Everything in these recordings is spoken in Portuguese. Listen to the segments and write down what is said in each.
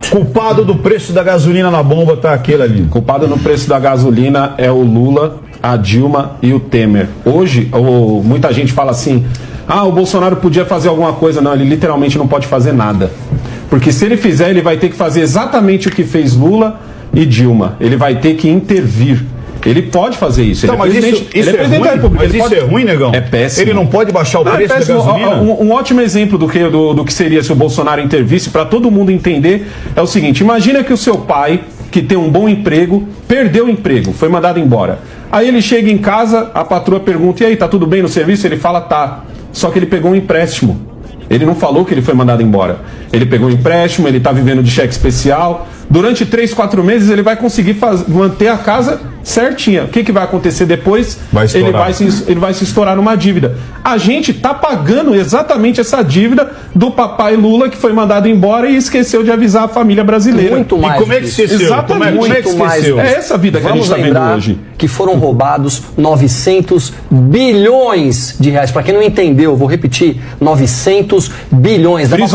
Culpado do preço da gasolina na bomba tá aquele ali. Culpado no preço da gasolina é o Lula, a Dilma e o Temer. Hoje, muita gente fala assim, o Bolsonaro podia fazer alguma coisa. Não, ele literalmente não pode fazer nada. Porque se ele fizer, ele vai ter que fazer exatamente o que fez Lula e Dilma. Ele vai ter que intervir. Ele pode fazer isso. Então, mas isso é ruim? Mas isso é ruim, negão? É péssimo. Ele não pode baixar o preço da gasolina? Um ótimo exemplo do que seria se o Bolsonaro intervisse, para todo mundo entender, é o seguinte. Imagina que o seu pai, que tem um bom emprego, perdeu o emprego, foi mandado embora. Aí ele chega em casa, a patroa pergunta, e aí, tá tudo bem no serviço? Ele fala, tá. Só que ele pegou um empréstimo. Ele não falou que ele foi mandado embora. Ele pegou um empréstimo, ele está vivendo de cheque especial. Durante 3, 4 meses ele vai conseguir manter a casa certinha. O que vai acontecer depois? Ele vai se estourar numa dívida. A gente está pagando exatamente essa dívida do papai Lula, que foi mandado embora e esqueceu de avisar a família brasileira. Muito mais. E como é que esqueceu? Exatamente. Como é que esqueceu? É essa vida que a gente está vendo hoje. Que foram roubados 900 bilhões de reais. Para quem não entendeu, vou repetir, 900 bilhões. Dava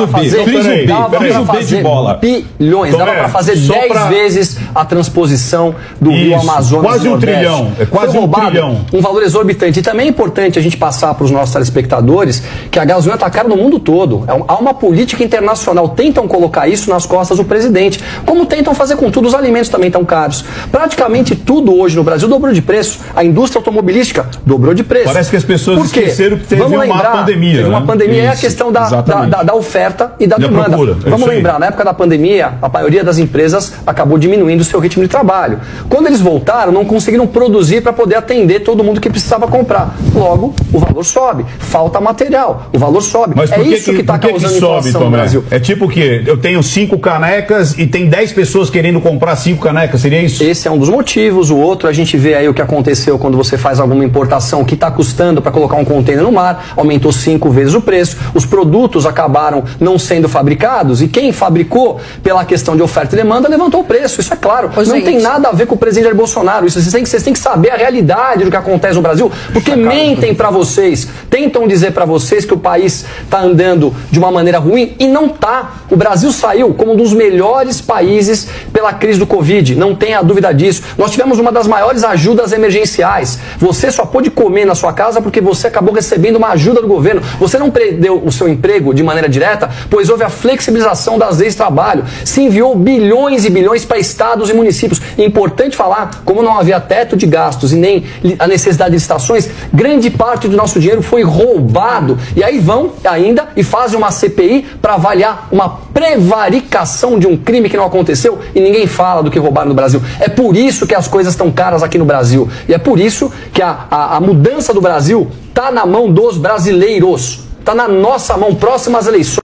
para fazer bilhões. Dava para fazer 10 vezes a transposição do Rio Amazonas. Quase um trilhão. É quase um trilhão. Um valor exorbitante. E também é importante a gente passar para os nossos telespectadores que a gasolina está cara no mundo todo. Há uma política internacional. Tentam colocar isso nas costas do presidente. Como tentam fazer com tudo, os alimentos também estão caros. Praticamente tudo hoje no Brasil dobrou de preço. A indústria automobilística dobrou de preço. Parece que as pessoas esqueceram que teve uma pandemia. Teve uma pandemia, é a questão da oferta e da demanda. Vamos lembrar, na época da pandemia, a maioria das empresas acabou diminuindo o seu ritmo de trabalho. Quando eles voltaram, não conseguiram produzir para poder atender todo mundo que precisava comprar. Logo, o valor sobe. Falta material. O valor sobe. Mas é isso que está causando inflação no Brasil. É tipo o quê? Eu tenho 5 canecas e tem 10 pessoas querendo comprar 5 canecas. Seria isso? Esse é um dos motivos. O outro, a gente vê aí o que aconteceu quando você faz alguma importação que está custando para colocar um container no mar. Aumentou 5 vezes o preço. Os produtos acabaram não sendo fabricados e quem fabricou, pela questão de oferta e demanda, levantou o preço. Isso é claro. Não tem nada a ver com o presidente Jair Bolsonaro. Isso, vocês têm que saber a realidade do que acontece no Brasil, porque mentem para vocês, tentam dizer para vocês que o país está andando de uma maneira ruim e não está. O Brasil saiu como um dos melhores países pela crise do Covid, não tenha dúvida disso. Nós tivemos uma das maiores ajudas emergenciais. Você só pôde comer na sua casa porque você acabou recebendo uma ajuda do governo. Você não perdeu o seu emprego de maneira direta, pois houve a flexibilização das leis de trabalho. Se enviou bilhões e bilhões para estados e municípios. É importante falar, como não havia teto de gastos e nem a necessidade de licitações, grande parte do nosso dinheiro foi roubado. E aí vão ainda e fazem uma CPI para avaliar uma prevaricação de um crime que não aconteceu e ninguém fala do que roubaram no Brasil. É por isso que as coisas estão caras aqui no Brasil. E é por isso que a mudança do Brasil está na mão dos brasileiros. Está na nossa mão, próximas eleições.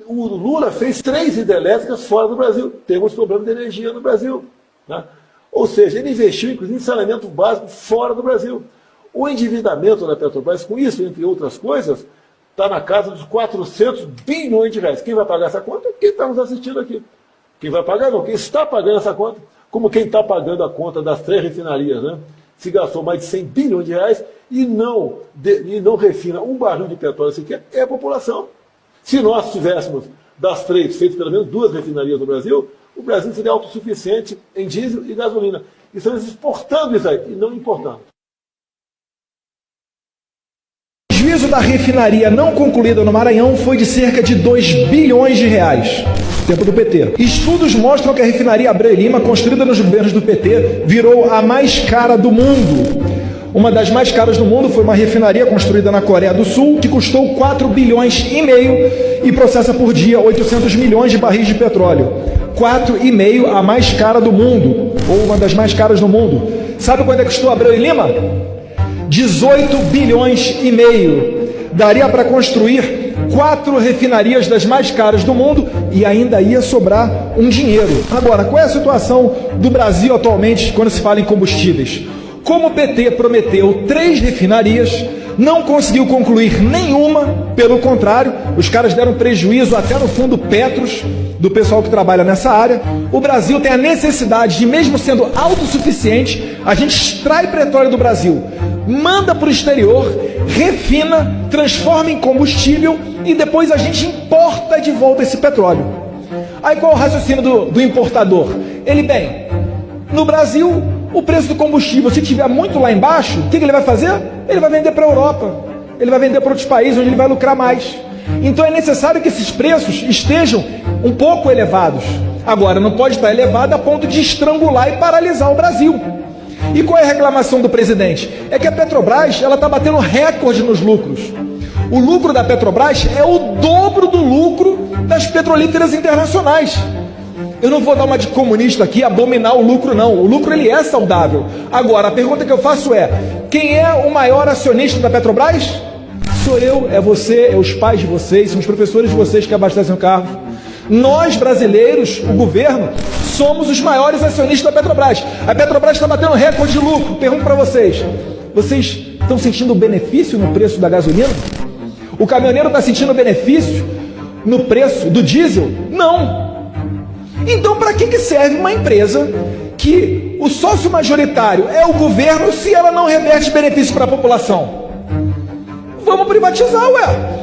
O Lula fez 3 hidrelétricas fora do Brasil. Temos problema de energia no Brasil. Né? Ou seja, ele investiu, inclusive, em saneamento básico fora do Brasil. O endividamento da Petrobras, com isso, entre outras coisas, está na casa dos 400 bilhões de reais. Quem vai pagar essa conta? Quem está nos assistindo aqui. Quem vai pagar? Não. Quem está pagando essa conta? Como quem está pagando a conta das 3 refinarias, né? Se gastou mais de 100 bilhões de reais e não refina um barril de petróleo sequer, é a população. Se nós tivéssemos das 3 feito pelo menos 2 refinarias no Brasil, o Brasil seria autossuficiente em diesel e gasolina. E estamos exportando isso aí e não importando. O prejuízo da refinaria não concluída no Maranhão foi de cerca de 2 bilhões de reais. Tempo do PT. Estudos mostram que a refinaria Abreu e Lima, construída nos governos do PT, virou a mais cara do mundo. Uma das mais caras do mundo foi uma refinaria construída na Coreia do Sul, que custou 4 bilhões e meio e processa por dia 800 milhões de barris de petróleo. 4,5 a mais cara do mundo, ou uma das mais caras do mundo. Sabe quanto é que custou Abreu e Lima? 18 bilhões e meio. Daria para construir 4 refinarias das mais caras do mundo e ainda ia sobrar um dinheiro. Agora, qual é a situação do Brasil atualmente quando se fala em combustíveis? Como o PT prometeu 3 refinarias, não conseguiu concluir nenhuma, pelo contrário, os caras deram prejuízo até no fundo Petros, do pessoal que trabalha nessa área. O Brasil tem a necessidade de, mesmo sendo autossuficiente, a gente extrai petróleo do Brasil, manda para o exterior, refina, transforma em combustível e depois a gente importa de volta esse petróleo. Aí qual é o raciocínio do importador? Bem, no Brasil, o preço do combustível, se estiver muito lá embaixo, o que ele vai fazer? Ele vai vender para a Europa, ele vai vender para outros países onde ele vai lucrar mais. Então é necessário que esses preços estejam um pouco elevados. Agora, não pode estar elevado a ponto de estrangular e paralisar o Brasil. E qual é a reclamação do presidente? É que a Petrobras está batendo recorde nos lucros. O lucro da Petrobras é o dobro do lucro das petrolíferas internacionais. Eu não vou dar uma de comunista aqui, abominar o lucro não. O lucro ele é saudável. Agora, a pergunta que eu faço é: quem é o maior acionista da Petrobras? Sou eu, é você, é os pais de vocês, são os professores de vocês que abastecem o carro. Nós, brasileiros, o governo, somos os maiores acionistas da Petrobras. A Petrobras está batendo recorde de lucro. Pergunto para vocês: vocês estão sentindo benefício no preço da gasolina? O caminhoneiro está sentindo benefício no preço do diesel? Não. Então, para que serve uma empresa que o sócio majoritário é o governo se ela não reverte benefício para a população? Vamos privatizar, ué.